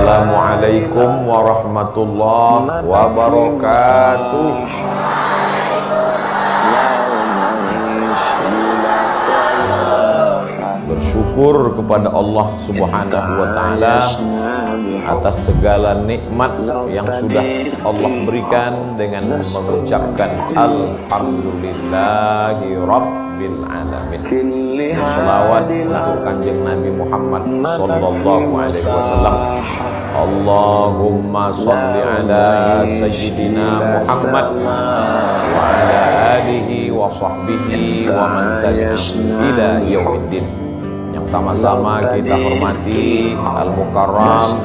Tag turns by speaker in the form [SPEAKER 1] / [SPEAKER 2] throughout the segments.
[SPEAKER 1] Assalamualaikum warahmatullahi wabarakatuh. Bersyukur kepada Allah Subhanahu wa Ta'ala atas segala nikmat yang sudah Allah berikan dengan mengucapkan Alhamdulillahi Rabbil Alamin. Salawat untuk kanjeng Nabi Muhammad Sallallahu Alaihi Wasallam. Allahumma salli ala Sayyidina Muhammad wa ala alihi wa sahbihi wa man tabi'ahum ila yaumiddin. Yang sama-sama kita hormati Al-Mukarram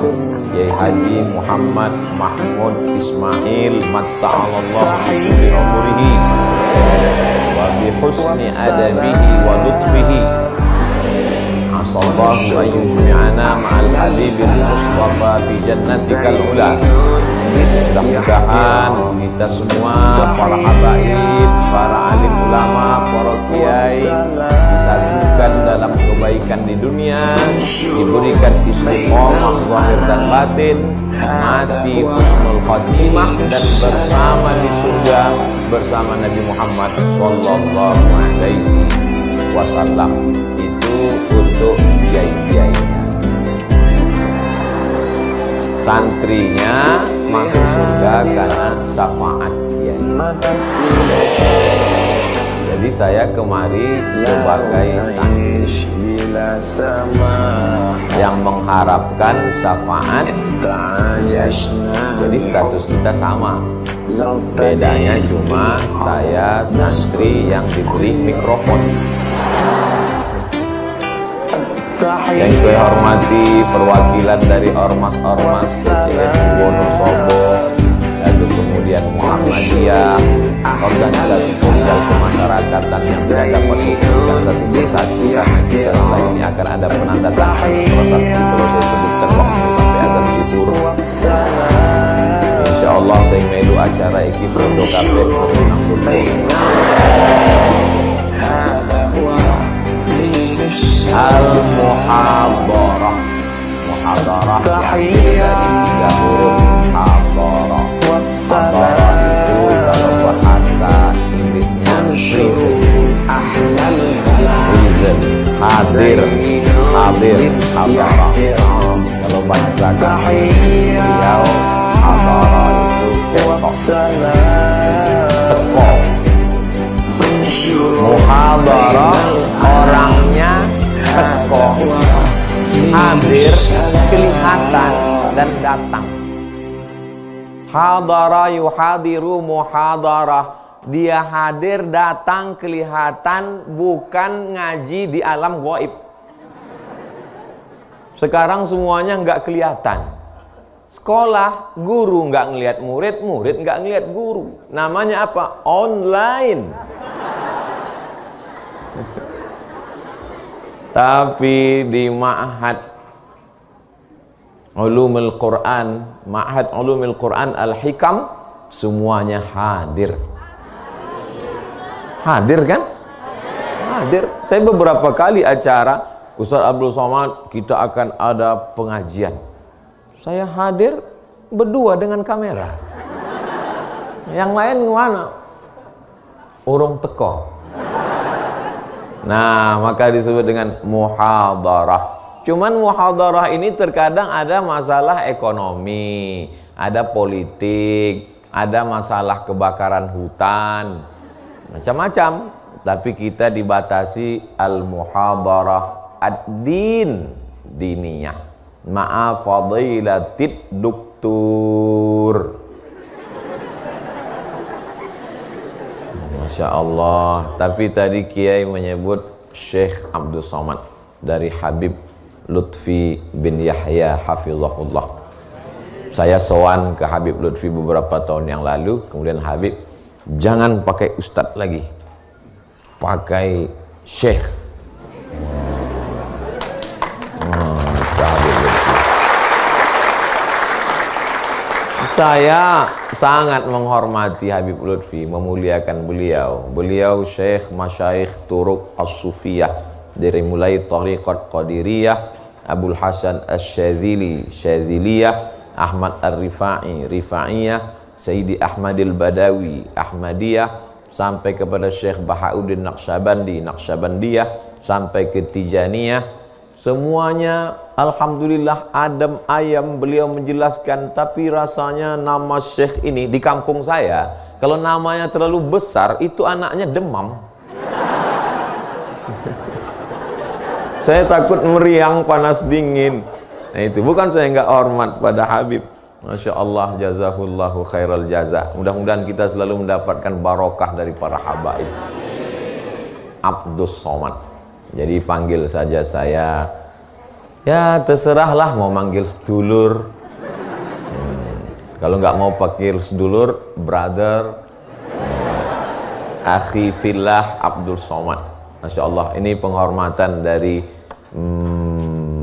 [SPEAKER 1] Kiai Haji Muhammad Mahmud Ismail matta'alallahu bi umrihi wa bi husni adabihi wa lutfihi. Asallahu ayyujmi'ana ma'al habibil mustafa fi jannatikal ula. Mudah-mudahan kita semua, para habaib, para alim ulama, para kiai disatukan dalam kebaikan di dunia, diberikan istiqomah zahir dan batin, mati husnul khatimah, dan bersama di surga bersama Nabi Muhammad Sallallahu Alaihi Wasallam. Itu untuk kiai-kiainya. Santrinya masuk surga karena syafaat kiai. Jadi saya kemari sebagai santri yang mengharapkan syafaat kiai. Jadi status kita sama. Bedanya cuma saya santri yang diberi mikrofon. Yang saya hormati perwakilan dari ormas-ormas CCNU Wonosobo, lalu kemudian Muhammadiyah, organisasi sosial kemasyarakatan yang tidak dapat disebutkan satu persatu karena kita setelah ini akan ada penandatanganan proses kalau saya sebutkan waktu sampai azan zuhur. Insyaallah saya melu acara iki bondo kabeh Al-Muhadarah. Muhadarah yang dari 3 huruf Hadarah. Hadarah itu kalau bahasa Inggrisnya reason. Hadir, hadarah. Kalau bahasa kami beliau Hadarah itu ketok. Muhadarah orangnya teko, hadir, kelihatan dan datang. Hadara yuhadiru muhadarah. Dia hadir, datang, kelihatan, bukan ngaji di alam gaib. Sekarang semuanya nggak kelihatan. Sekolah, guru nggak ngelihat murid, murid nggak ngelihat guru. Namanya apa? Online. Tapi di Ma'had Ulumul Quran, Ma'had Ulumul Quran Al-Hikam, semuanya hadir. Hadir kan? Hadir. Saya beberapa kali acara Ustaz Abdul Somad, kita akan ada pengajian. Saya hadir berdua dengan kamera. Yang lain mana? Urung teko. Nah, maka disebut dengan muhadarah. Cuman muhadarah ini terkadang ada masalah ekonomi, ada politik, ada masalah kebakaran hutan, macam-macam. Tapi kita dibatasi al-muhadarah ad-din, diniyah, ma'a fadilatid doktur. Masya Allah. Tapi tadi Kiai menyebut Syekh Abdul Somad dari Habib Lutfi bin Yahya hafizahullah. Saya sowan ke Habib Lutfi beberapa tahun yang lalu. Kemudian Habib, jangan pakai ustadz lagi, pakai Syekh. Saya sangat menghormati Habib Lutfi, memuliakan beliau. Beliau Syekh Masyaikh Turuk As-Sufiyah, dari mulai Thariqat Qadiriyah, Abul Hasan Asy-Syadzili, Syadziliyah, Ahmad Ar-Rifai, Rifaiyah, Sayyidi Ahmadil Badawi, Ahmadiyah, sampai kepada Syekh Bahauddin Naqsyabandi, Naqsyabandiyah, sampai ke Tijaniyah. Semuanya alhamdulillah adem ayam beliau menjelaskan. Tapi rasanya nama Syekh ini di kampung saya, kalau namanya terlalu besar itu anaknya demam. Saya takut meriang, panas dingin. Nah itu bukan saya nggak hormat pada Habib. Masya Allah, jazahullahu khairal jaza. Mudah-mudahan kita selalu mendapatkan barokah dari para habaib. Abdus Somad. Jadi panggil saja saya. Ya terserahlah mau manggil sedulur. Kalau nggak mau panggil sedulur, brother, akhi fillah Abdul Somad. Masya Allah, ini penghormatan dari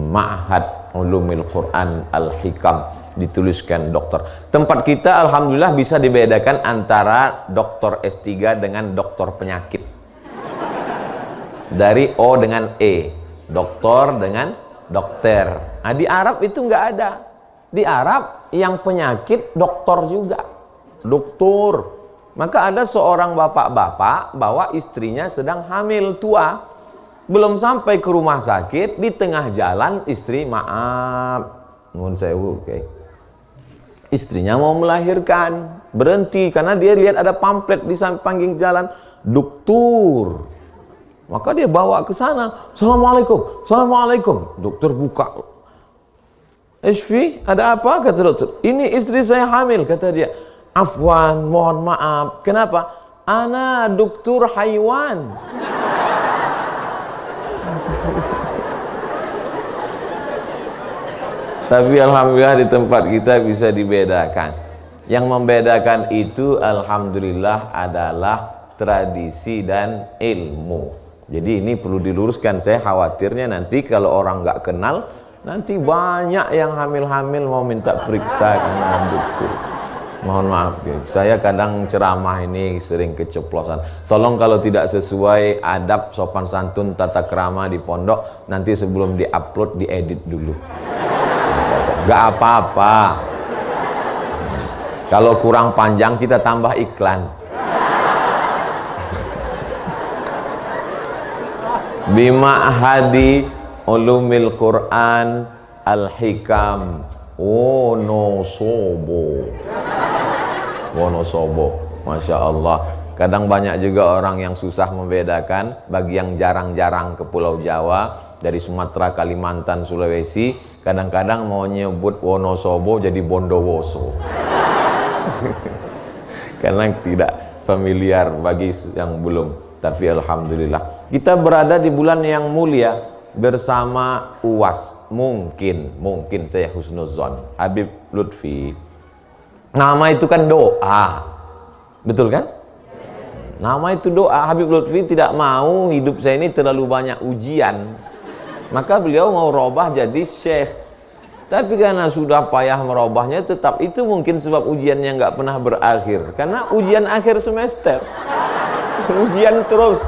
[SPEAKER 1] Ma'had Ulumil Quran Al-Hikam, dituliskan dokter. Tempat kita alhamdulillah bisa dibedakan antara dokter S3 dengan dokter penyakit. Dari O dengan E, dokter dengan dokter. Nah, di Arab itu nggak ada. Di Arab yang penyakit dokter juga, dokter. Maka ada seorang bapak-bapak bawa istrinya sedang hamil tua, belum sampai ke rumah sakit, di tengah jalan istri nuwun sewu, istrinya mau melahirkan, berhenti karena dia lihat ada pamflet di samping jalan, dokter. Maka dia bawa ke sana. Assalamualaikum, assalamualaikum. Dokter buka. Ishfi, ada apa? Kata dokter. Ini istri saya hamil, kata dia. Afwan, mohon maaf. Kenapa? Ana dokter haiwan. Tapi alhamdulillah di tempat kita bisa dibedakan. Yang membedakan itu alhamdulillah adalah tradisi dan ilmu. Jadi ini perlu diluruskan. Saya khawatirnya nanti kalau orang nggak kenal, nanti banyak yang hamil-hamil mau minta periksa karena dokter. Mohon maaf ya, saya kadang ceramah ini sering keceplosan. Tolong kalau tidak sesuai adab, sopan santun, tata krama di pondok, nanti sebelum diupload diedit dulu. Gak apa-apa. Kalau kurang panjang kita tambah iklan. Bima'hadi Ulumil Quran Al-Hikam Wonosobo. Wonosobo, Masya Allah. Kadang banyak juga orang yang susah membedakan. Bagi yang jarang-jarang ke Pulau Jawa, dari Sumatera, Kalimantan, Sulawesi, kadang-kadang mau nyebut Wonosobo jadi Bondowoso. Karena tidak familiar bagi yang belum. Tapi alhamdulillah kita berada di bulan yang mulia bersama UAS. Mungkin saya husnuzon Habib Lutfi. Nama itu kan doa, betul kan? Nama itu doa. Habib Lutfi tidak mau hidup saya ini terlalu banyak ujian, maka beliau mau robah jadi syekh. Tapi karena sudah payah merubahnya, tetap itu mungkin sebab ujiannya nggak pernah berakhir. Karena ujian akhir semester, ujian terus.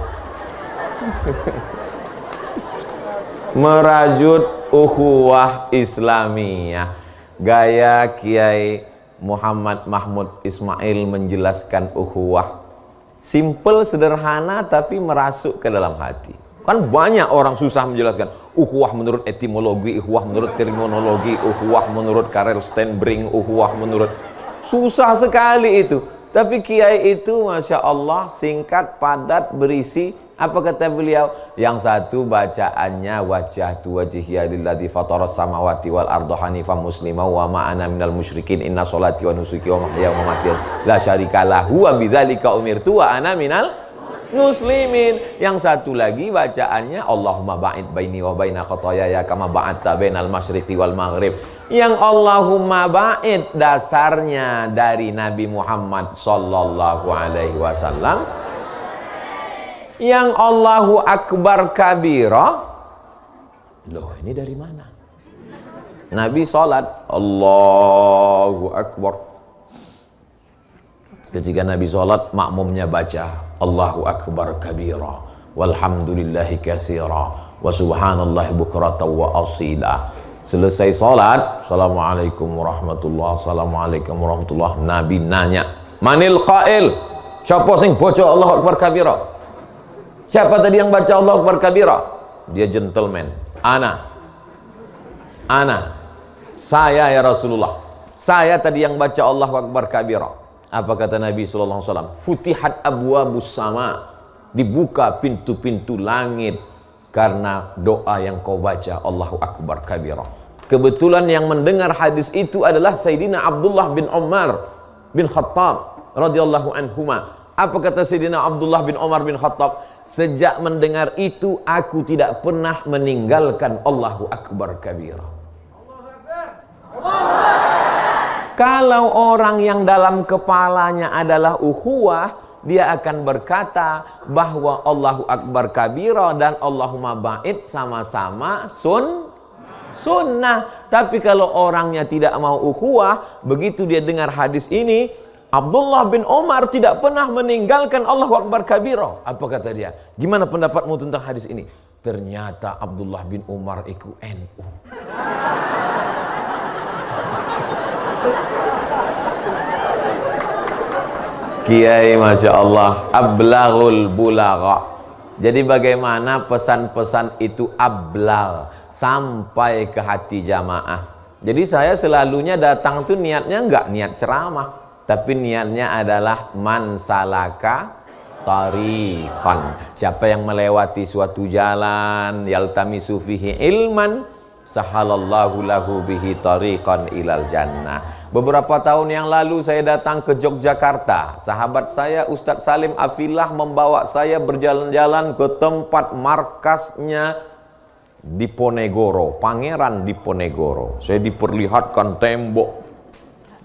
[SPEAKER 1] Merajut ukhuwah Islamiyah, gaya Kiai Muhammad Mahmud Ismail menjelaskan ukhuwah. Simple, sederhana, tapi merasuk ke dalam hati. Kan banyak orang susah menjelaskan ukhuwah menurut etimologi, ukhuwah menurut terminologi, ukhuwah menurut Karel Stenbring, ukhuwah menurut... Susah sekali itu. Tapi kiai itu Masya Allah singkat, padat, berisi. Apa kata beliau? Yang satu bacaannya wajjahtu wajhiya lilladzi fataras samawati wal arda hanifan musliman wa ma ana minal musyrikin inna sholati wa nusuki wa mahyaya wa mamati la syarika lahu wa bidzalika umirtu wa ana minal muslimin. Yang satu lagi bacaannya Allahumma ba'id baini wa baina khotoyaya kama ba'adta bainal masyriqi wal maghrib. Yang Allahumma ba'id dasarnya dari Nabi Muhammad sallallahu alaihi wasallam. Yang Allahu Akbar kabira. Loh, ini dari mana? Nabi sholat Allahu Akbar. Ketika Nabi sholat, makmumnya baca Allahu Akbar kabira walhamdulillahi katsira wa subhanallahi bukratan wa asila Selesai sholat, Assalamualaikum warahmatullahi, Assalamualaikum warahmatullahi. Nabi nanya, manil qail? Siapa sing baca Allahu Akbar kabira? Siapa tadi yang baca Allahu Akbar kabira? Dia gentleman. Ana. Saya ya Rasulullah. Saya tadi yang baca Allahu Akbar kabira. Apa kata Nabi sallallahu alaihi wasallam? Futihat abwabus sama. Dibuka pintu-pintu langit karena doa yang kau baca Allahu Akbar kabira. Kebetulan yang mendengar hadis itu adalah Sayyidina Abdullah bin Umar bin Khattab radhiyallahu anhuma. Apa kata Sayyidina Abdullah bin Umar bin Khattab? Sejak mendengar itu aku tidak pernah meninggalkan Allahu Akbar kabira. Kalau orang yang dalam kepalanya adalah ukhuwah, dia akan berkata bahwa Allahu Akbar kabira dan Allahumma ba'id sama-sama sunnah. Tapi kalau orangnya tidak mau ukhuwah, begitu dia dengar hadis ini, Abdullah bin Umar tidak pernah meninggalkan Allahu Akbar kabira. Apa kata dia? Gimana pendapatmu tentang hadis ini? Ternyata Abdullah bin Umar iku NU. Kiai Masya Allah, ablaghul bulagha. Jadi bagaimana pesan-pesan itu ablag, sampai ke hati jamaah. Jadi saya selalunya datang tuh niatnya enggak niat ceramah, tapi niatnya adalah man salaka tariqan. Siapa yang melewati suatu jalan, yaltamisu fihi ilman, sahalallahu lahu bihi tariqan ilal jannah. Beberapa tahun yang lalu saya datang ke Yogyakarta. Sahabat saya Ustadz Salim Afillah membawa saya berjalan-jalan ke tempat markasnya Diponegoro, Pangeran Diponegoro. Saya diperlihatkan tembok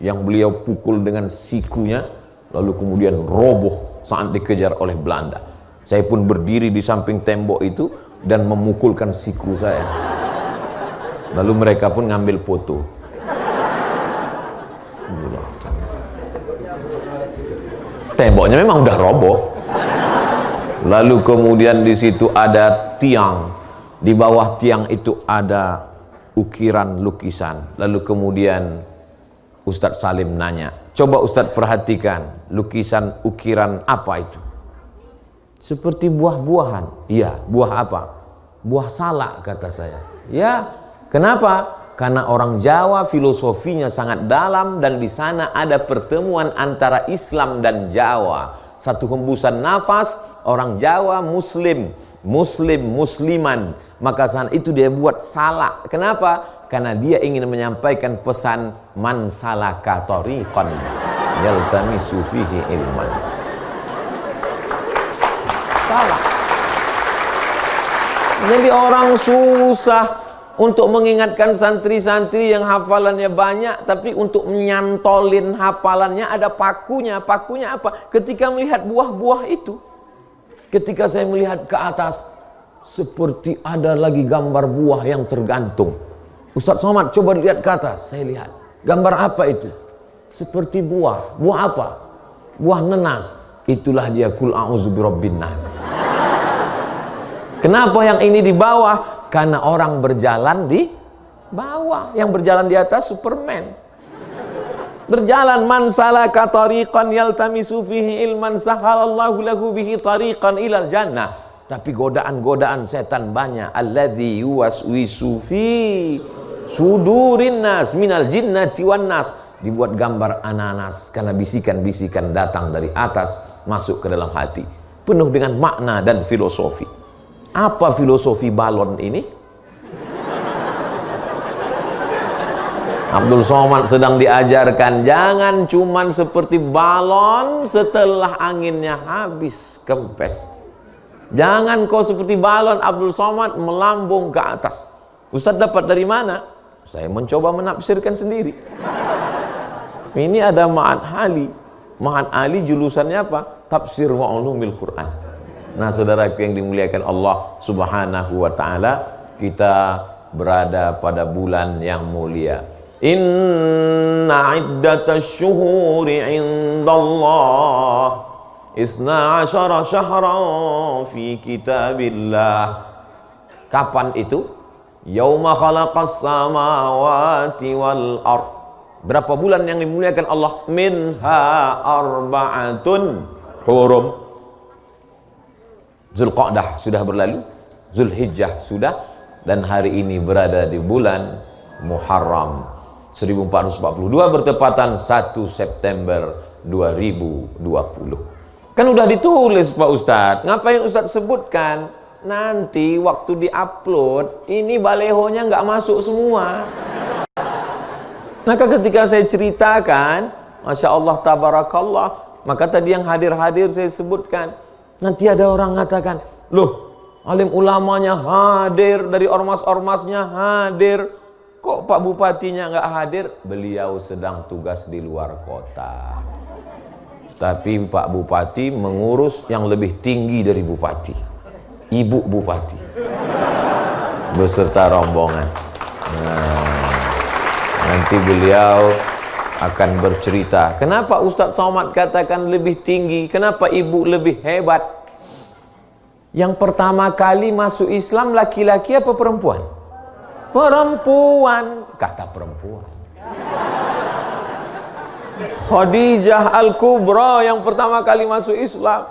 [SPEAKER 1] yang beliau pukul dengan sikunya, lalu kemudian roboh saat dikejar oleh Belanda. Saya pun berdiri di samping tembok itu dan memukulkan siku saya. Lalu mereka pun ngambil foto. Temboknya memang udah roboh. Lalu kemudian di situ ada tiang. Di bawah tiang itu ada ukiran lukisan. Lalu kemudian Ustadz Salim nanya, coba Ustadz perhatikan lukisan ukiran apa itu? Seperti buah-buahan. Iya, buah apa? Buah salak kata saya. Ya, kenapa? Karena orang Jawa filosofinya sangat dalam dan di sana ada pertemuan antara Islam dan Jawa. Satu hembusan nafas, orang Jawa musliman. Maka saat itu dia buat salak. Kenapa? Karena dia ingin menyampaikan pesan man salaka tariqan yaltamisu fihi ilman. Salak. Jadi orang susah untuk mengingatkan santri-santri yang hafalannya banyak, tapi untuk menyantolin hafalannya ada pakunya. Pakunya apa? Ketika melihat buah-buah itu, ketika saya melihat ke atas, seperti ada lagi gambar buah yang tergantung. Ustadz Somad, coba lihat ke atas. Saya lihat. Gambar apa itu? Seperti buah. Buah apa? Buah nenas. Itulah dia kul a'udzu birabbin nas. Kenapa yang ini di bawah? Karena orang berjalan di bawah, yang berjalan di atas Superman. Berjalan man salaka tariqan yaltamisu fihi ilman sahalallahu lahu bihi tariqan ilal jannah. Tapi godaan-godaan setan banyak. Alladzi yuwaswisu fi sudurin nas minal jinnati wan nas. Dibuat gambar ananas karena bisikan-bisikan datang dari atas masuk ke dalam hati, penuh dengan makna dan filosofi. Apa filosofi balon ini? Abdul Somad sedang diajarkan jangan cuman seperti balon setelah anginnya habis kempes. Jangan kau seperti balon Abdul Somad melambung ke atas. Ustaz dapat dari mana? Saya mencoba menafsirkan sendiri. Ini ada Ma'an Ali. Ma'an Ali jurusannya apa? Tafsir wa ulumil Quran. Nah, saudaraku yang dimuliakan Allah Subhanahu wa ta'ala, kita berada pada bulan yang mulia. Inna iddatasy syuhuri 'indallah isna asyara syahran fi kitabillah. Kapan itu? Yauma khalaqas samawati wal ard. Berapa bulan yang dimuliakan Allah? Minha arba'atun hurum. Zulqa'dah sudah berlalu, Zulhijjah sudah, dan hari ini berada di bulan Muharram 1442 bertepatan 1 September 2020. Kan udah ditulis Pak Ustadz, ngapain Ustadz sebutkan? Nanti waktu diupload ini balehonya nggak masuk semua. Maka ketika saya ceritakan, Masya Allah tabarakallah, maka tadi yang hadir-hadir saya sebutkan. Nanti ada orang mengatakan, loh alim ulamanya hadir, dari ormas-ormasnya hadir, kok Pak Bupatinya nggak hadir? Beliau sedang tugas di luar kota. Tapi Pak Bupati mengurus yang lebih tinggi dari Bupati, Ibu Bupati beserta rombongan. Nanti beliau akan bercerita, kenapa Ustadz Somad katakan lebih tinggi, kenapa ibu lebih hebat. Yang pertama kali masuk Islam laki-laki apa perempuan? Perempuan, kata perempuan. Khadijah Al-Kubra yang pertama kali masuk Islam,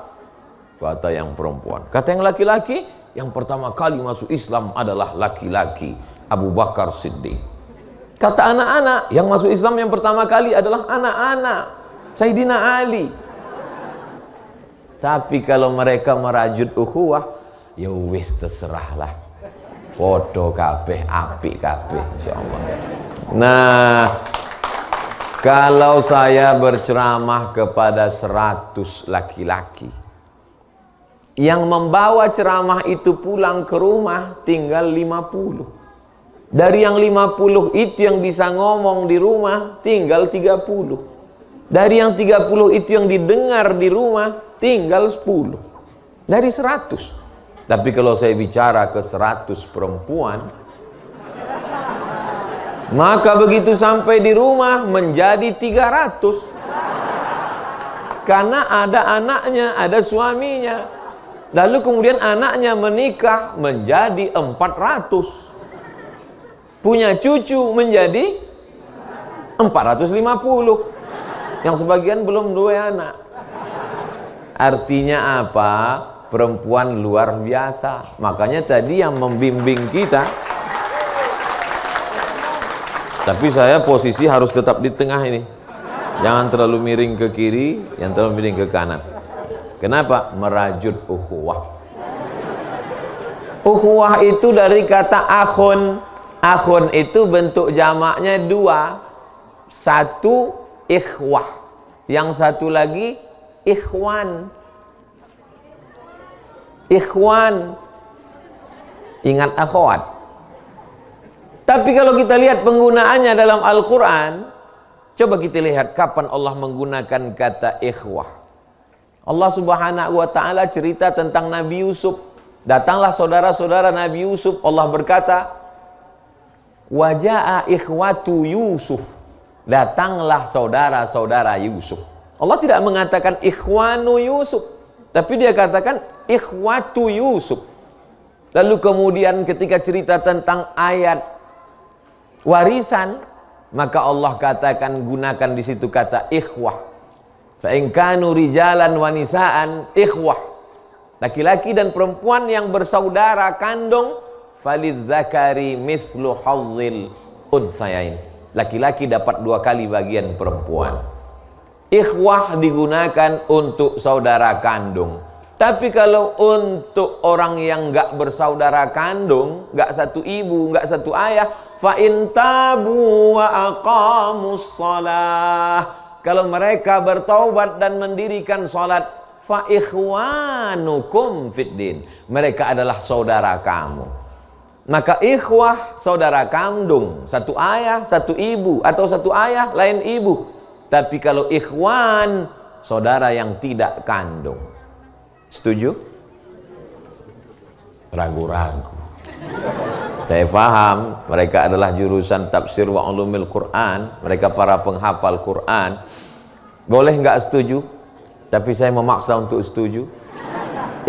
[SPEAKER 1] kata yang perempuan. Kata yang laki-laki, yang pertama kali masuk Islam adalah laki-laki, Abu Bakar Siddiq. Kata anak-anak, yang masuk Islam yang pertama kali adalah anak-anak, Sayyidina Ali. Tapi kalau mereka merajut ukhuwah, ya wis terserahlah, podo kabeh, apik kabeh insyaallah. Nah, kalau saya berceramah kepada 100 laki-laki, yang membawa ceramah itu pulang ke rumah tinggal 50. Dari yang 50 itu yang bisa ngomong di rumah tinggal 30. Dari yang 30 itu yang didengar di rumah tinggal 10. Dari 100. Tapi kalau saya bicara ke 100 perempuan, maka begitu sampai di rumah menjadi 300. Karena ada anaknya, ada suaminya. Lalu kemudian anaknya menikah menjadi 400. Punya cucu menjadi 450. Yang sebagian belum 2 anak. Artinya apa? Perempuan luar biasa. Makanya tadi yang membimbing kita, tapi saya posisi harus tetap di tengah ini. Jangan terlalu miring ke kiri, jangan terlalu miring ke kanan. Kenapa? Merajut ukhuwah. Ukhuwah itu dari kata akhun. Akhun itu bentuk jamaknya 2. Satu ikhwah, yang satu lagi ikhwan. Ikhwan, ingat akhwat. Tapi kalau kita lihat penggunaannya dalam Al-Quran, coba kita lihat kapan Allah menggunakan kata ikhwah. Allah Subhanahu wa ta'ala cerita tentang Nabi Yusuf. Datanglah saudara-saudara Nabi Yusuf, Allah berkata, waja'a ikhwatu Yusuf. Datanglah saudara-saudara Yusuf. Allah tidak mengatakan ikhwanu Yusuf, tapi dia katakan ikhwatu Yusuf. Lalu kemudian ketika cerita tentang ayat warisan, maka Allah katakan, gunakan di situ kata ikhwah. Fa in kanu rijalan wa nisaan ikhwah. Laki-laki dan perempuan yang bersaudara kandung, falizzakari mithlu hazzil unsayain. Laki-laki dapat 2 kali bagian perempuan. Ikhwah digunakan untuk saudara kandung. Tapi kalau untuk orang yang nggak bersaudara kandung, nggak satu ibu, nggak satu ayah, fa in tabu wa aqamus shalah, kalau mereka bertaubat dan mendirikan salat, fa ikhwanukum fiddin, mereka adalah saudara kamu. Maka ikhwah saudara kandung, satu ayah, satu ibu, atau satu ayah lain ibu. Tapi kalau ikhwan, saudara yang tidak kandung. Setuju? Ragu-ragu. Saya paham, mereka adalah jurusan tafsir wa ulumil Quran, mereka para penghafal Quran. Boleh nggak setuju? Tapi saya memaksa untuk setuju.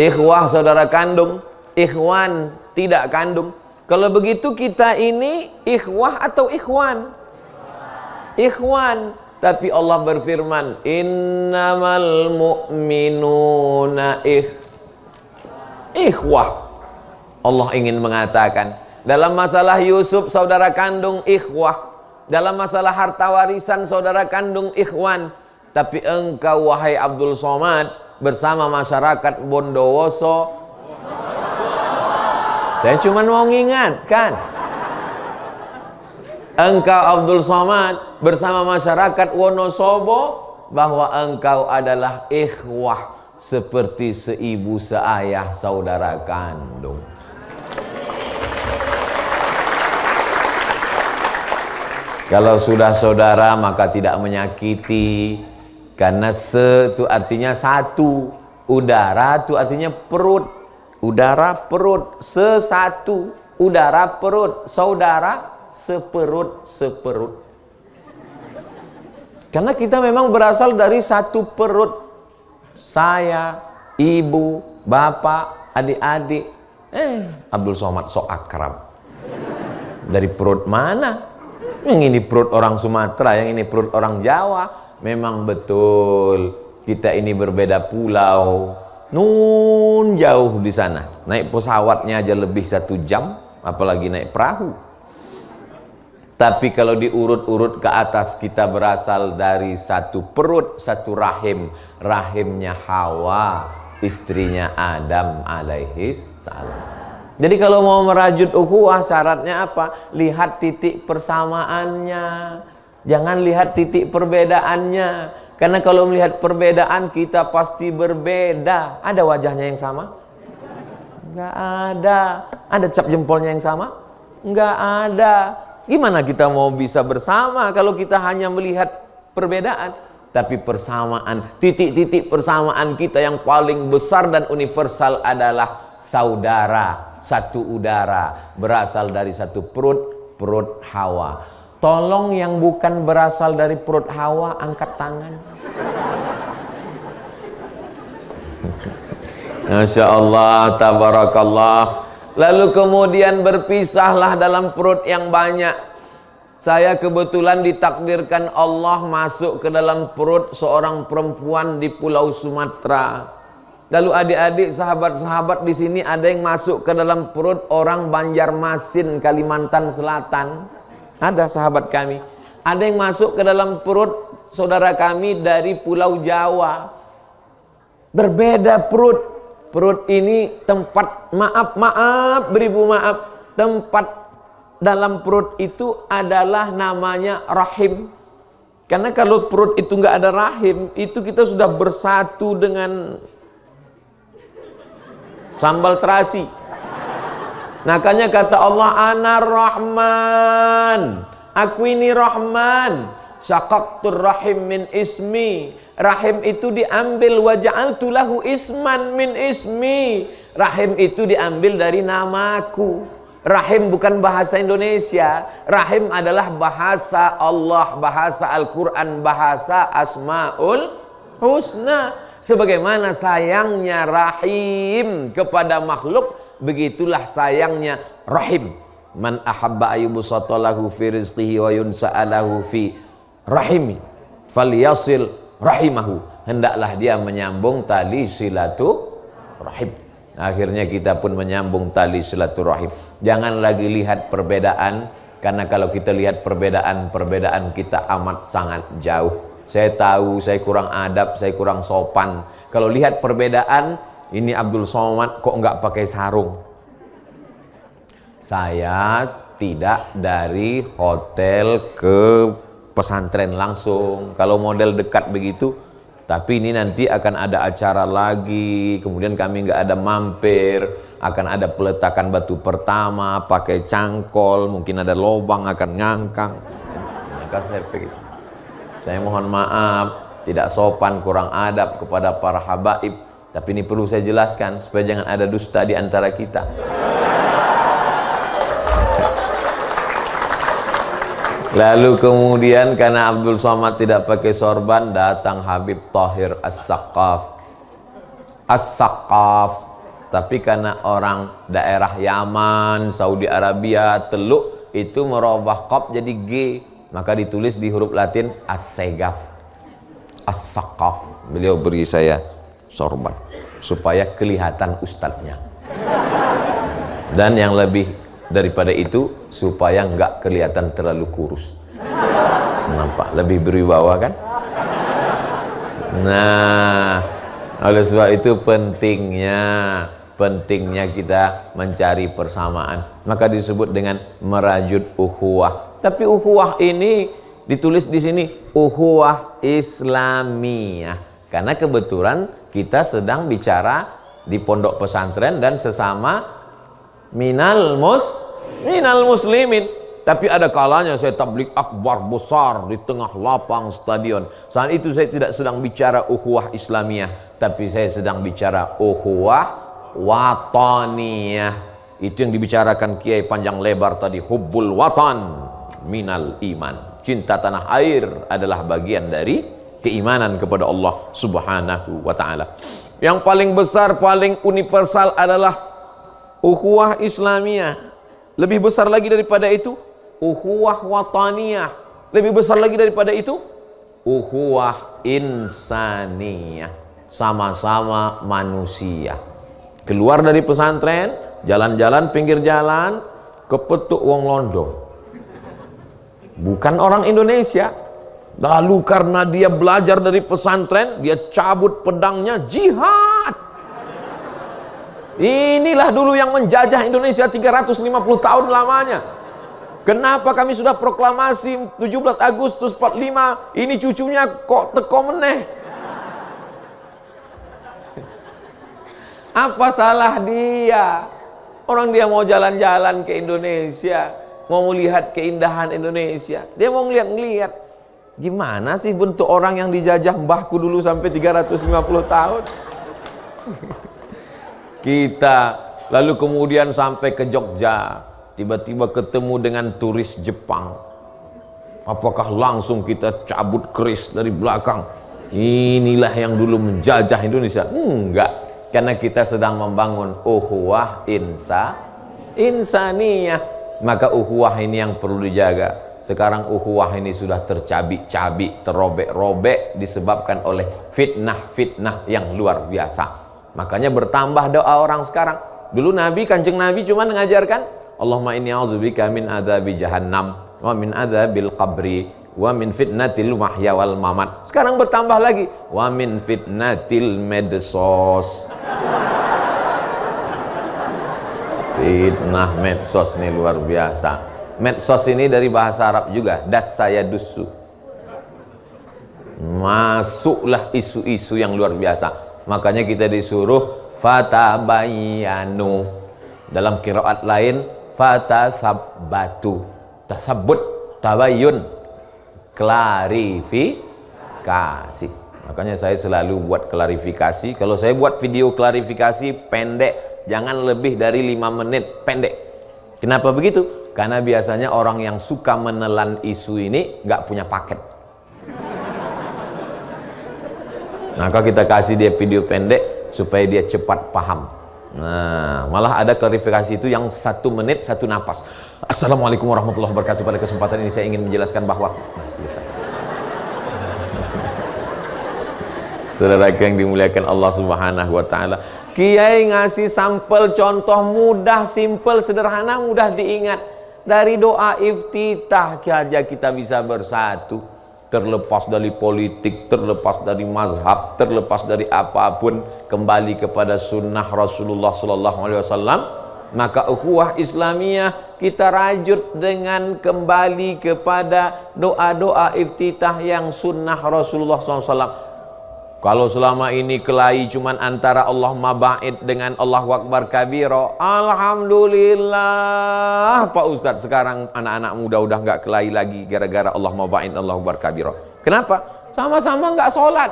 [SPEAKER 1] Ikhwah saudara kandung, ikhwan tidak kandung. Kalau begitu kita ini ikhwah atau ikhwan? Ikhwan. Tapi Allah berfirman, innamal mu'minuna ikhwah. Allah ingin mengatakan, dalam masalah Yusuf saudara kandung ikhwah, dalam masalah harta warisan saudara kandung ikhwan. Tapi engkau wahai Abdul Somad bersama masyarakat Bondowoso, saya cuma mau mengingatkan, engkau Abdul Somad bersama masyarakat Wonosobo bahwa engkau adalah ikhwah seperti seibu seayah saudara kandung. Kalau sudah saudara maka tidak menyakiti, karena se itu artinya satu, udara itu artinya perut, udara perut, sesatu, udara perut, saudara seperut. Karena kita memang berasal dari satu perut. Saya, ibu, bapak, adik-adik. Abdul Somad sok akrab. Dari perut mana? Yang ini perut orang Sumatera, yang ini perut orang Jawa. Memang betul kita ini berbeda pulau. Nun jauh di sana. Naik pesawatnya aja lebih 1 jam, apalagi naik perahu. Tapi kalau diurut-urut ke atas, kita berasal dari satu perut, satu rahim. Rahimnya Hawa, istrinya Adam alaihissalam. Jadi kalau mau merajut ukhuwah, syaratnya apa? Lihat titik persamaannya, jangan lihat titik perbedaannya. Karena kalau melihat perbedaan, kita pasti berbeda. Ada wajahnya yang sama? Enggak ada. Ada cap jempolnya yang sama? Enggak ada. Gimana kita mau bisa bersama kalau kita hanya melihat perbedaan? Tapi persamaan, titik-titik persamaan kita yang paling besar dan universal adalah saudara, satu udara, berasal dari satu perut, perut Hawa. Tolong yang bukan berasal dari perut Hawa, angkat tangan. Masya Allah, tabarakallah. Lalu kemudian berpisahlah dalam perut yang banyak. Saya kebetulan ditakdirkan Allah masuk ke dalam perut seorang perempuan di Pulau Sumatera. Lalu adik-adik, sahabat-sahabat di sini ada yang masuk ke dalam perut orang Banjarmasin, Kalimantan Selatan. Ada sahabat kami. Ada yang masuk ke dalam perut saudara kami dari Pulau Jawa. Berbeda perut. Perut ini tempat, maaf, beribu maaf, tempat dalam perut itu adalah namanya rahim. Karena kalau perut itu nggak ada rahim, itu kita sudah bersatu dengan sambal terasi. Makanya kata Allah, Ana Rahman, aku ini Rahman, syaqaqtur rahim min ismi. Rahim itu diambil, waja'altu lahu isman min ismi. Rahim itu diambil dari namaku. Rahim bukan bahasa Indonesia. Rahim adalah bahasa Allah, bahasa Al-Quran, bahasa Asmaul Husna. Sebagaimana sayangnya rahim kepada makhluk, begitulah sayangnya rahim. Man ahabba ayyubsata lahu fi rizqihi wa yunsa'alahu fi rahimi falyasil rahimahu. Hendaklah dia menyambung tali silaturahim. Akhirnya kita pun menyambung tali silaturahim. Jangan lagi lihat perbedaan, karena kalau kita lihat perbedaan kita amat sangat jauh. Saya tahu saya kurang adab, saya kurang sopan. Kalau lihat perbedaan, ini Abdul Somad kok enggak pakai sarung? Saya tidak dari hotel ke pesantren langsung. Kalau model dekat begitu, tapi ini nanti akan ada acara lagi, kemudian kami nggak ada mampir, akan ada peletakan batu pertama, pakai cangkol, mungkin ada lobang akan ngangkang. Maka saya mohon maaf, tidak sopan, kurang adab kepada para habaib. Tapi ini perlu saya jelaskan supaya jangan ada dusta di antara kita. Lalu kemudian karena Abdul Somad tidak pakai sorban, datang Habib Tahir As-Saqaf. As-Saqaf Tapi karena orang daerah Yaman, Saudi Arabia, Teluk itu merubah qaf jadi G, maka ditulis di huruf Latin as-segaf, as-saqaf. Beliau beri saya sorban supaya kelihatan ustadznya. Dan yang lebih daripada itu, supaya nggak kelihatan terlalu kurus. Nampak lebih berwibawa kan? Nah, oleh sebab itu pentingnya kita mencari persamaan. Maka disebut dengan merajut ukhuwah. Tapi ukhuwah ini ditulis di sini ukhuwah Islamiyah, karena kebetulan kita sedang bicara di pondok pesantren dan sesama minal muslimin. Tapi ada kalanya saya tabligh akbar besar di tengah lapang stadion. Saat itu saya tidak sedang bicara ukhuwah Islamiyah, tapi saya sedang bicara ukhuwah wataniyah. Itu yang dibicarakan Kiai panjang lebar tadi, hubbul watan minal iman. Cinta tanah air adalah bagian dari keimanan kepada Allah Subhanahu wa taala. Yang paling besar, paling universal adalah ukhuwah Islamiyah. Lebih besar lagi daripada itu ukhuwah wataniyah. Lebih besar lagi daripada itu ukhuwah insaniyah. Sama-sama manusia. Keluar dari pesantren, jalan-jalan pinggir jalan, kepetuk wong londo, bukan orang Indonesia. Lalu karena dia belajar dari pesantren, dia cabut pedangnya, jihad. Inilah dulu yang menjajah Indonesia 350 tahun lamanya. Kenapa kami sudah proklamasi 17 Agustus 45, ini cucunya kok teko meneh? Apa salah dia? Orang dia mau jalan-jalan ke Indonesia, mau melihat keindahan Indonesia, dia mau ngeliat-ngeliat gimana sih bentuk orang yang dijajah mbahku dulu sampai 350 tahun. Kita lalu kemudian sampai ke Jogja, tiba-tiba ketemu dengan turis Jepang. Apakah langsung kita cabut keris dari belakang? Inilah yang dulu menjajah Indonesia? Enggak, karena kita sedang membangun ukhuwah insaniyah. Maka ukhuwah ini yang perlu dijaga. Sekarang ukhuwah ini sudah tercabik-cabik, terobek-robek disebabkan oleh fitnah-fitnah yang luar biasa. Makanya bertambah doa orang sekarang. Dulu Kanjeng Nabi cuma mengajarkan Allahumma inni a'udzubika min adzabi jahannam wa min adzabil qabri wa min fitnatil mahya wal mamat. Sekarang bertambah lagi wa min fitnatil medsos. Fitnah medsos ini luar biasa. Medsos ini dari bahasa Arab juga, das saya dusu. Masuklah isu-isu yang luar biasa. Makanya kita disuruh fatabayyanu. Dalam qiraat lain fatasabbatu. Tasabbut, tabayyun, klarifikasi. Makanya saya selalu buat klarifikasi. Kalau saya buat video klarifikasi pendek, jangan lebih dari 5 menit, pendek. Kenapa begitu? Karena biasanya orang yang suka menelan isu ini nggak punya paket. Maka kita kasih dia video pendek supaya dia cepat paham. Nah, malah ada klarifikasi itu yang 1 menit 1 napas. Assalamualaikum warahmatullahi wabarakatuh. Pada kesempatan ini saya ingin menjelaskan bahwa saudara yang dimuliakan Allah Subhanahu wa taala, Kiai ngasih sampel contoh mudah, simpel, sederhana, mudah diingat. Dari doa iftitah saja kita bisa bersatu, terlepas dari politik, terlepas dari mazhab, terlepas dari apapun, kembali kepada sunnah Rasulullah SAW. Maka ukhuwah Islamiyah kita rajut dengan kembali kepada doa-doa iftitah yang sunnah Rasulullah SAW. Kalau selama ini kelahi cuman antara Allahumma ba'id dengan Allahu Akbar kabira, alhamdulillah Pak Ustadz, sekarang anak-anak muda udah nggak kelahi lagi gara-gara Allahumma ba'id Allahu Akbar kabira. Kenapa? Sama-sama nggak sholat.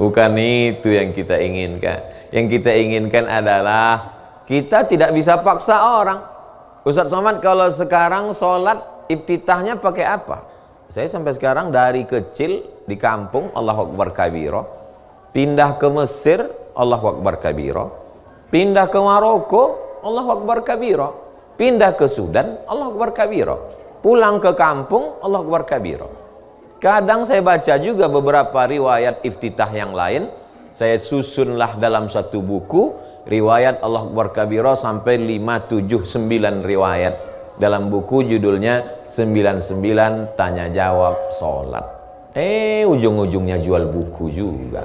[SPEAKER 1] Bukan itu yang kita inginkan. Yang kita inginkan adalah kita tidak bisa paksa orang. Ustadz Somad, kalau sekarang sholat iftitahnya pakai apa? Saya sampai sekarang dari kecil di kampung, Allahu Akbar kabira. Pindah ke Mesir, Allahu Akbar kabira. Pindah ke Maroko, Allahu Akbar kabira. Pindah ke Sudan, Allahu Akbar kabira. Pulang ke kampung, Allahu Akbar kabira. Kadang saya baca juga beberapa riwayat iftitah yang lain, saya susunlah dalam satu buku riwayat Allahu Akbar kabira sampai 5, 7, 9 riwayat. Dalam buku judulnya 99 tanya jawab sholat. Ujung-ujungnya jual buku juga.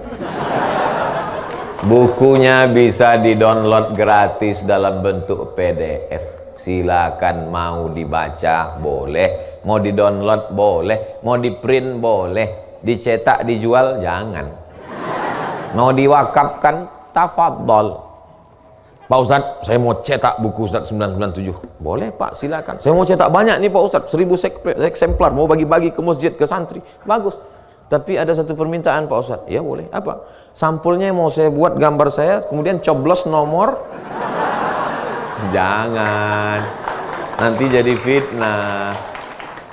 [SPEAKER 1] Bukunya bisa di-download gratis dalam bentuk PDF. Silakan, mau dibaca boleh, mau di-download boleh, mau di-print boleh, dicetak dijual jangan. Mau diwakafkan tafadhol. Pak Ustadz, saya mau cetak buku Ustadz 997. Boleh Pak, silakan. Saya mau cetak banyak nih Pak Ustadz, 1000 eksemplar, mau bagi-bagi ke masjid, ke santri. Bagus. Tapi ada satu permintaan Pak Ustadz. Ya boleh. Apa? Sampulnya mau saya buat gambar saya, kemudian coblos nomor. Jangan. Nanti jadi fitnah.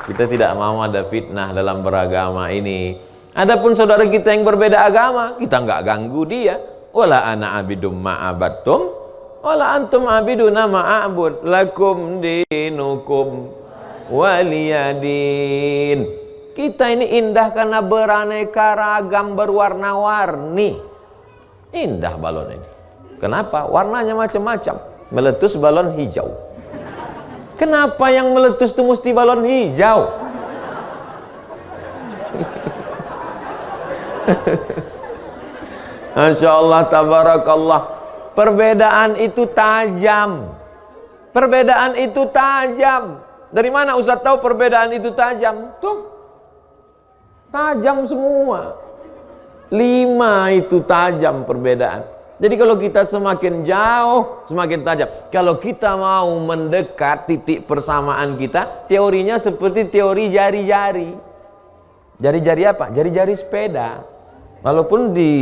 [SPEAKER 1] Kita tidak mau ada fitnah dalam beragama ini. Adapun saudara kita yang berbeda agama, kita nggak ganggu dia. Wala ana abidum ma'abattum wala antum abiduna ma'abud lakum dinukum waliyadin. Kita ini indah karena beraneka ragam, berwarna-warni. Indah balon ini. Kenapa? Warnanya macam-macam. Meletus balon hijau. Kenapa yang meletus itu mesti balon hijau? Masya Allah, tabarakallah. Perbedaan itu tajam. Perbedaan itu tajam. Dari mana Ustaz tahu perbedaan itu tajam? Tuh, tajam semua. 5 itu tajam perbedaan. Jadi kalau kita semakin jauh, semakin tajam. Kalau kita mau mendekat titik persamaan kita, teorinya seperti teori jari-jari. Jari-jari apa? Jari-jari sepeda. Walaupun di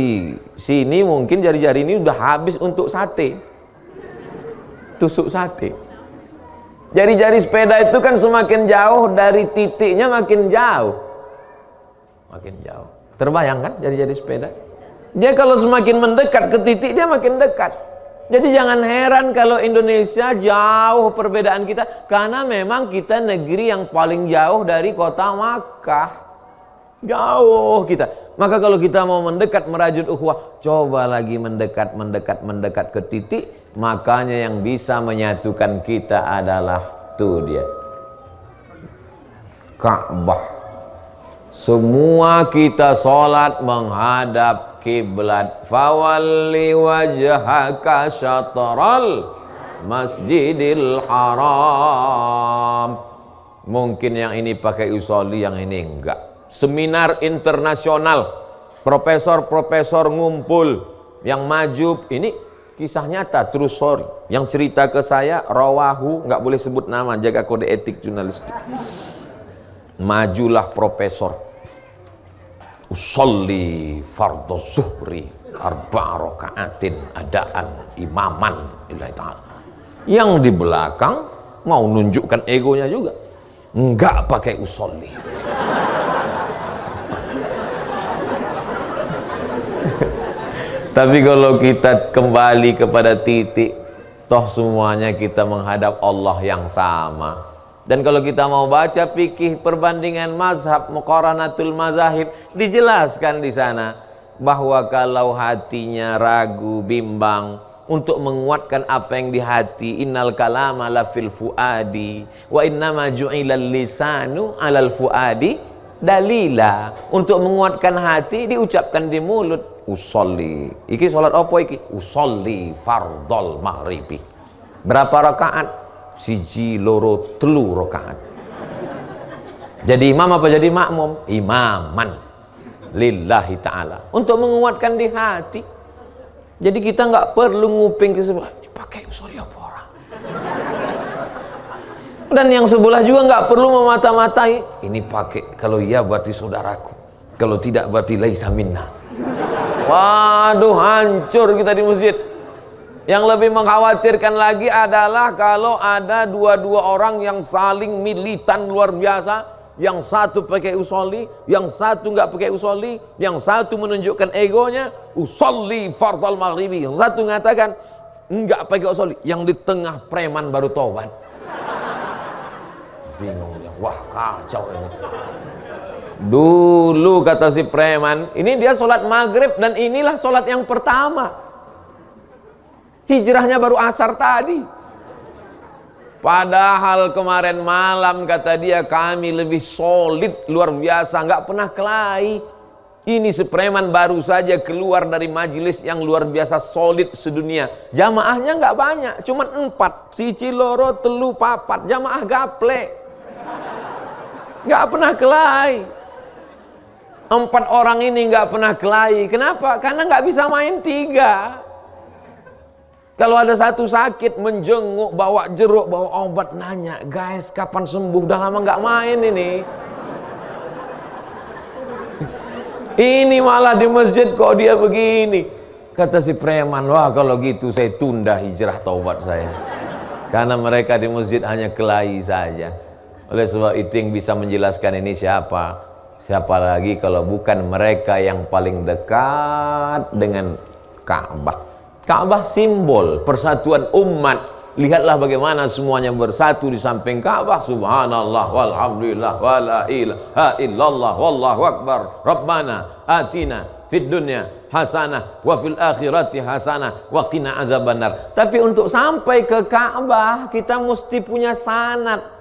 [SPEAKER 1] sini mungkin jari-jari ini udah habis untuk sate, tusuk sate. Jari-jari sepeda itu kan semakin jauh dari titiknya makin jauh. Makin jauh. Terbayang kan jari-jari sepeda? Dia kalau semakin mendekat ke titik, dia makin dekat. Jadi jangan heran kalau Indonesia jauh perbedaan kita, karena memang kita negeri yang paling jauh dari kota Makkah. Jauh kita. Maka kalau kita mau mendekat merajut ukhuwah, coba lagi mendekat ke titik. Makanya yang bisa menyatukan kita adalah tuh dia, Ka'bah. Semua kita sholat menghadap kiblat. Fawalli wajhaka syatral masjidil haram. Mungkin yang ini pakai usolli, yang ini enggak. Seminar internasional, profesor-profesor ngumpul, yang maju, ini kisah nyata, true story. Yang cerita ke saya, rawahu, nggak boleh sebut nama, jaga kode etik jurnalistik. Majulah profesor, usolli fardhu zuhri arba'a raka'atin adaan imaman lillahi ta'ala. Yang di belakang mau nunjukkan egonya juga, nggak pakai usolli. Tapi kalau kita kembali kepada titik, toh semuanya kita menghadap Allah yang sama. Dan kalau kita mau baca fikih perbandingan mazhab, muqaranatul mazahib, dijelaskan di sana bahwa kalau hatinya ragu, bimbang, untuk menguatkan apa yang di hati, innal kalama la fil fuadi wa innama ju'ilal lisanu alal fuadi dalila. Untuk menguatkan hati diucapkan di mulut. Usolli, iki sholat apa iki? Usolli fardhol maghribi. Berapa rakaat? 1, 2, 3 rakaat. Jadi imam apa jadi makmum? Imaman lillahi ta'ala, untuk menguatkan di hati. Jadi kita nggak perlu nguping ke sebelah, ini pakai usolli apa orang. Dan yang sebelah juga nggak perlu memata-matai, ini pakai, kalau iya berarti saudaraku, kalau tidak berarti laisa minna. Waduh, hancur kita di masjid. Yang lebih mengkhawatirkan lagi adalah kalau ada dua-dua orang yang saling militan luar biasa, yang satu pakai usolli, yang satu nggak pakai usolli, yang satu menunjukkan egonya, usolli fardal maghribi, yang satu mengatakan nggak pakai usolli, yang di tengah preman baru tobat. Bingung dia, wah kacau ini. Dulu kata si preman, ini dia sholat maghrib dan inilah sholat yang pertama. Hijrahnya baru asar tadi. Padahal kemarin malam kata dia kami lebih solid luar biasa, nggak pernah kelahi. Ini si preman baru saja keluar dari majelis yang luar biasa solid sedunia. Jamaahnya nggak banyak, cuma 4. Siji loro telu papat, jamaah gaple. Nggak pernah kelahi. 4 orang ini nggak pernah kelahi. Kenapa? Karena nggak bisa main 3. Kalau ada satu sakit, menjenguk, bawa jeruk, bawa obat, nanya, guys kapan sembuh? Udah lama nggak main ini. Ini malah di masjid kok dia begini. Kata si preman, wah kalau gitu saya tunda hijrah taubat saya. Karena mereka di masjid hanya kelahi saja. Oleh sebab itu yang bisa menjelaskan ini siapa? Siapa lagi kalau bukan mereka yang paling dekat dengan Ka'bah. Ka'bah simbol persatuan umat. Lihatlah bagaimana semuanya bersatu di samping Ka'bah. Subhanallah walhamdulillah wala ilaha illallah wallahu akbar. Rabbana atina fid dunya hasanah wa fil akhirati hasanah wa qina azabannar. Tapi untuk sampai ke Ka'bah kita mesti punya sanad.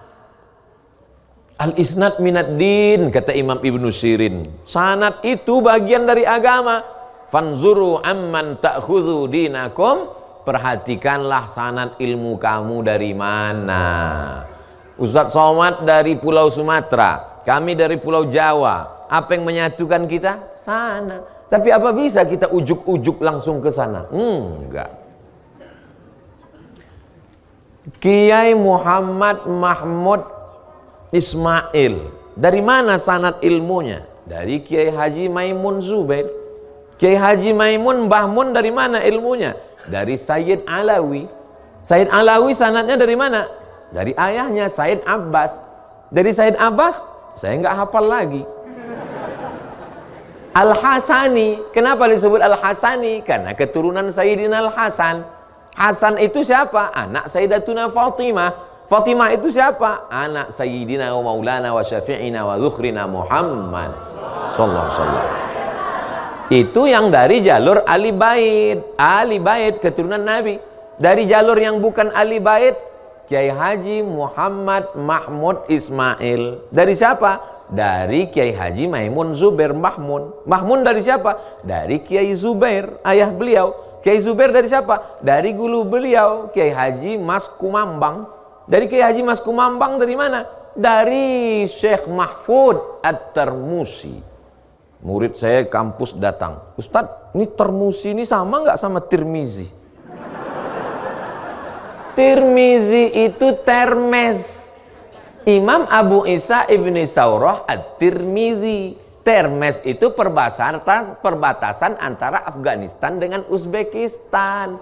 [SPEAKER 1] Al-isnad minad din, kata Imam Ibnu Sirin. Sanad itu bagian dari agama. Fanzuru amman ta'khudhu dinakum, perhatikanlah sanad ilmu kamu dari mana. Ustadz Somad dari Pulau Sumatera, kami dari Pulau Jawa. Apa yang menyatukan kita? Sana. Tapi apa bisa kita ujuk-ujuk langsung ke sana? Enggak. Kiai Muhammad Mahmud Ismail, dari mana sanad ilmunya? Dari Kiai Haji Maimun Zubair. Kiai Haji Maimun Mbah Mun dari mana ilmunya? Dari Sayyid Alawi. Sayyid Alawi sanadnya dari mana? Dari ayahnya Sayyid Abbas. Dari Sayyid Abbas saya nggak hafal lagi. Al-Hasani, kenapa disebut Al-Hasani? Karena keturunan Sayyidina Al-Hasan. Hasan itu siapa? Anak Sayyidatuna Fatimah. Fatimah itu siapa? Anak Sayyidina wa Maulana wa Syafi'ina wa Dzukhrina Muhammad sallallahu alaihi wasallam. Itu yang dari jalur Ali Bait keturunan Nabi. Dari jalur yang bukan Ali Bait, Kiai Haji Muhammad Mahmud Ismail. Dari siapa? Dari Kiai Haji Maimun Zubair Mahmun. Mahmun dari siapa? Dari Kiai Zubair, ayah beliau. Kiai Zubair dari siapa? Dari guru beliau, Kiai Haji Mas Kumambang. Dari Kiai Haji Mas Kumambang dari mana? Dari Syekh Mahfud At-Tarmusi. Murid saya kampus datang, Ustadz, ini Termusi ini sama nggak sama Tirmizi? Tirmizi itu Termes. Imam Abu Isa Ibni Saurah At-Tirmizi. Termes itu perbatasan antara Afghanistan dengan Uzbekistan.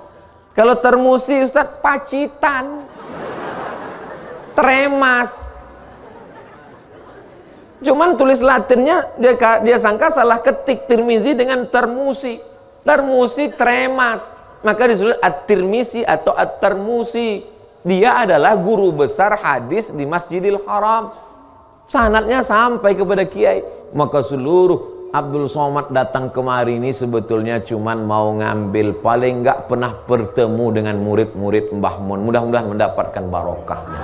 [SPEAKER 1] Kalau Termusi, Ustadz, Pacitan. Tremas. Cuman tulis Latinnya dia sangka salah ketik Tirmizi dengan Termusi. Termusi Tremas. Maka disebut At-Tirmizi atau At-Termusi. Dia adalah guru besar hadis di Masjidil Haram. Sanadnya sampai kepada Kiai. Maka seluruh Abdul Somad datang kemari ini sebetulnya cuman mau ngambil, paling nggak pernah bertemu dengan murid-murid Mbah Mun. Mudah-mudahan mendapatkan barokahnya.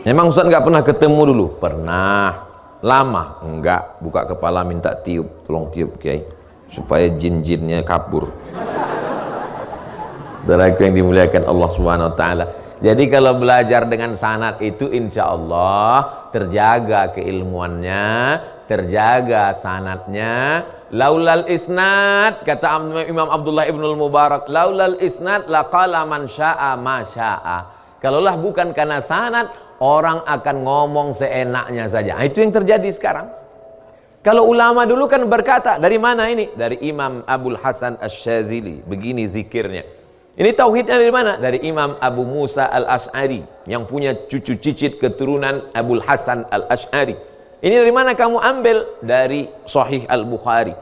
[SPEAKER 1] Memang Ustaz nggak pernah ketemu dulu? Pernah. Lama? Enggak. Buka kepala minta tiup, tolong tiup Kiai, supaya jin-jinnya kabur. Saudaraku yang dimuliakan Allah Subhanahu Wa Taala. Jadi kalau belajar dengan sanad itu insya Allah terjaga keilmuannya, terjaga sanadnya. Laulal isnad, kata Imam Abdullah Ibnul Mubarak, laulal isnad laqala man sya'a ma sya'a. Kalaulah bukan karena sanad, orang akan ngomong seenaknya saja. Nah, itu yang terjadi sekarang. Kalau ulama dulu kan berkata, dari mana ini? Dari Imam Abul Hasan Asy-Syadzili. Begini zikirnya. Ini tauhidnya dari mana? Dari Imam Abu Musa al-Ash'ari yang punya cucu cicit keturunan Abul Hasan al-Ash'ari. Ini dari mana kamu ambil? Dari Sahih al-Bukhari.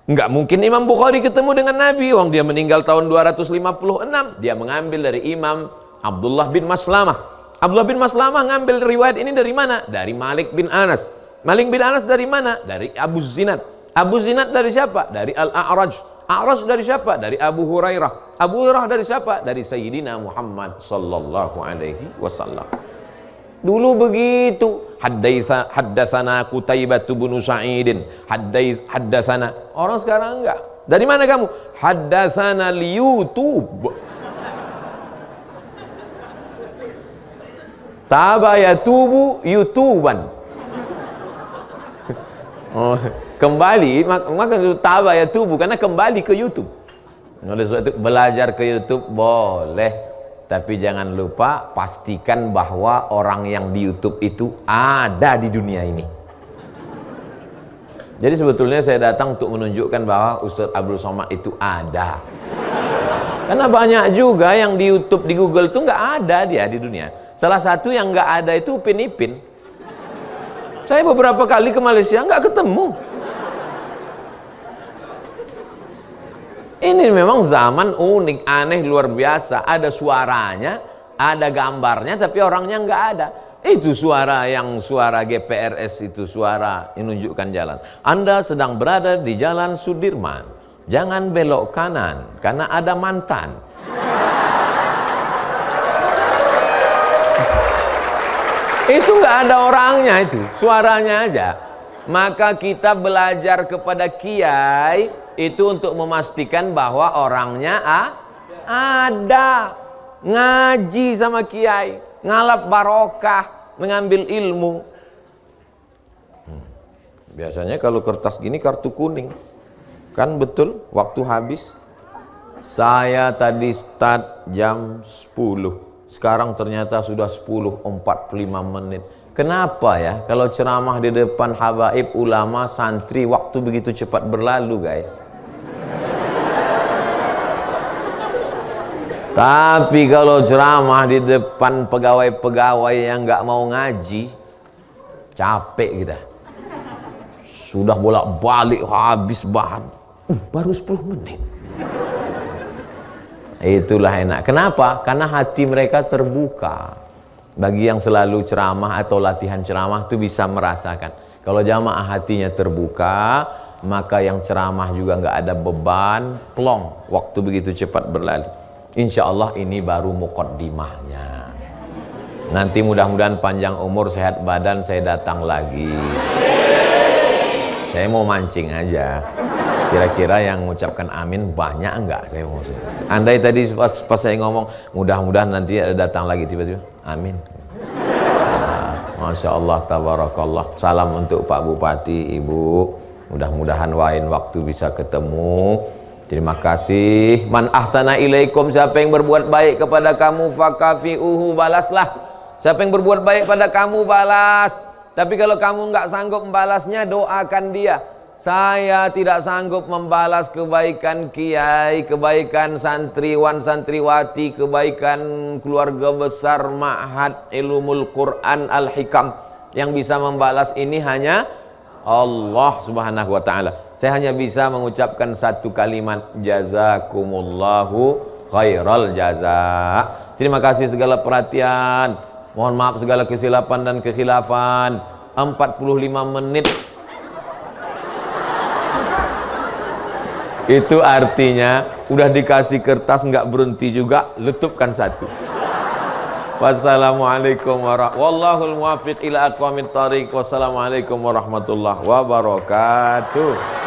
[SPEAKER 1] Enggak mungkin Imam Bukhari ketemu dengan Nabi, wong dia meninggal tahun 256. Dia mengambil dari Imam Abdullah bin Maslamah. Abdullah bin Maslamah ngambil riwayat ini dari mana? Dari Malik bin Anas. Malik bin Anas dari mana? Dari Abu Zinad. Abu Zinad dari siapa? Dari Al-A'raj. A'raj dari siapa? Dari Abu Hurairah. Abu Hurairah dari siapa? Dari Sayyidina Muhammad sallallahu alaihi wasallam. Dulu begitu. Haddatsana Qutaibah bin Sa'idin. Haddatsana. Orang sekarang enggak. Dari mana kamu? Haddatsana li YouTube. Taba yatubu YouTuban. Oh, kembali maka taba yatubu karena kembali ke YouTube. Oleh sebab itu belajar ke YouTube boleh, tapi jangan lupa pastikan bahwa orang yang di YouTube itu ada di dunia ini. Jadi sebetulnya saya datang untuk menunjukkan bahwa Ustaz Abdul Somad itu ada. Karena banyak juga yang di YouTube, di Google itu nggak ada dia di dunia. Salah satu yang nggak ada itu Upin Ipin. Saya beberapa kali ke Malaysia nggak ketemu. Ini memang zaman unik, aneh, luar biasa. Ada suaranya, ada gambarnya, tapi orangnya nggak ada. Itu suara GPRS itu suara yang menunjukkan jalan. Anda sedang berada di jalan Sudirman. Jangan belok kanan karena ada mantan. Itu nggak ada orangnya, itu suaranya aja. Maka kita belajar kepada kiai itu untuk memastikan bahwa orangnya ada. Ngaji sama kiai, ngalap barokah, mengambil ilmu. Biasanya kalau kertas gini kartu kuning. Kan betul, waktu habis. Saya tadi start jam 10. Sekarang ternyata sudah 10.45 menit. Kenapa ya? Kalau ceramah di depan habaib, ulama, santri, waktu begitu cepat berlalu, guys. Tapi kalau ceramah di depan pegawai-pegawai yang nggak mau ngaji, capek kita. Sudah bolak-balik habis bahan. Baru 10 menit. Itulah enak. Kenapa? Karena hati mereka terbuka. Bagi yang selalu ceramah atau latihan ceramah itu bisa merasakan. Kalau jamaah hatinya terbuka, maka yang ceramah juga nggak ada beban, plong. Waktu begitu cepat berlalu. Insya Allah ini baru muqaddimahnya. Nanti mudah-mudahan panjang umur, sehat badan, saya datang lagi. Saya mau mancing aja. Kira-kira yang mengucapkan amin banyak enggak? Saya mau. Andai tadi pas saya ngomong mudah-mudahan nanti datang lagi, tiba-tiba amin. Masya Allah, tabarakallah. Salam untuk Pak Bupati, Ibu. Mudah-mudahan lain waktu bisa ketemu. Terima kasih. Man ahsana ilaikum, siapa yang berbuat baik kepada kamu fakafi'uhu, balaslah. Siapa yang berbuat baik pada kamu, balas. Tapi kalau kamu nggak sanggup membalasnya, doakan dia. Saya tidak sanggup membalas kebaikan kiai, kebaikan santriwan, santriwati, kebaikan keluarga besar Ma'had Ilmul Quran Al-Hikam. Yang bisa membalas ini hanya Allah Subhanahu wa ta'ala. Saya hanya bisa mengucapkan satu kalimat, jazakumullahu khairal jaza. Terima kasih segala perhatian. Mohon maaf segala kesilapan dan kekhilafan. 45 menit. Itu artinya udah dikasih kertas nggak berhenti juga, letupkan satu. Wassalamualaikum warahmatullahi wabarakatuh. Wassalamualaikum warahmatullahi wabarakatuh.